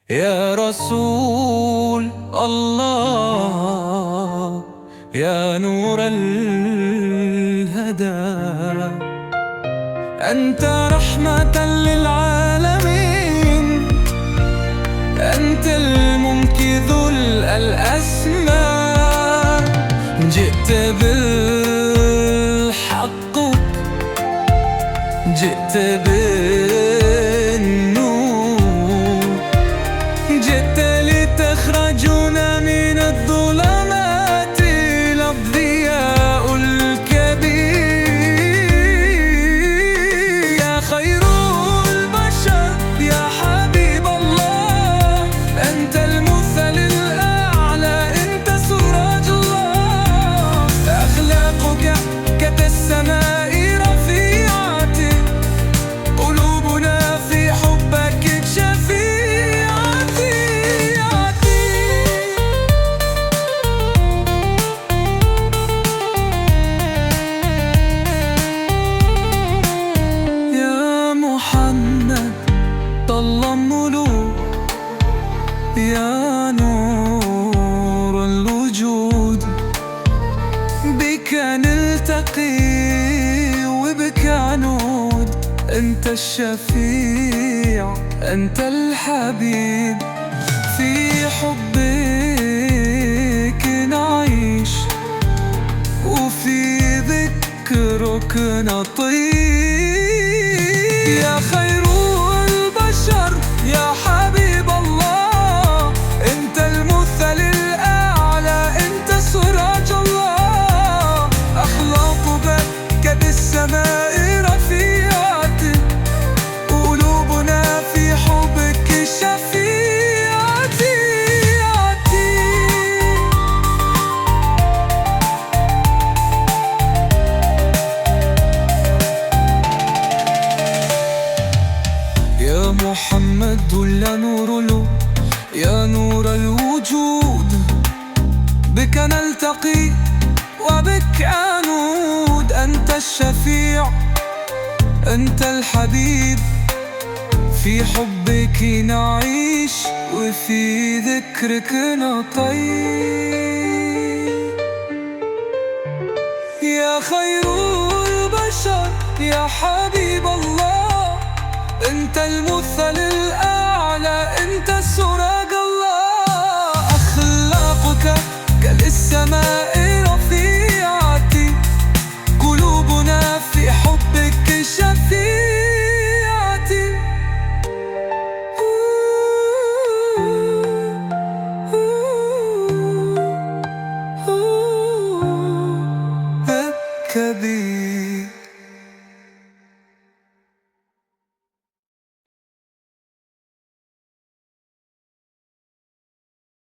يا رسول الله، يا نور الهدى، أنت رحمة للعالمين، أنت المنقذ الأسمى، جئت بالحق، جئت بالنور، جئت لتخرجنا من الظلمات إلى الضياء الكبير. يا خير البشر يا حبيب الله، أنت المثل الأعلى، أنت سراج الله، أخلاقك كالسماء رفيعة، قلوبنا في حبك شفيعتي. يا محمد طل الملوك، يا نور الوجود، بك نلتقي وبك عنود، أنت الشفيع، أنت الحبيب، في حبك نعيش وفي ذكرك نطير. يا خير البشر يا حبيب الله، أنت المثل الأعلى، أنت سراج الله، أخلاقك كالسماء رفيعة، قلوبنا في حبك شفيعتي. يا محمد لا نور له، يا نور الوجود، بك نلتقي وبك أنود، أنت الشفيع، أنت الحبيب، في حبك نعيش وفي ذكرك نطير. يا خير البشر يا حبيب الله، أنت المثل الأعلى، أنت سراج الله، أخلاقك كالسماء رفيعة، قلوبنا في حبك شفيعتي. الكبير.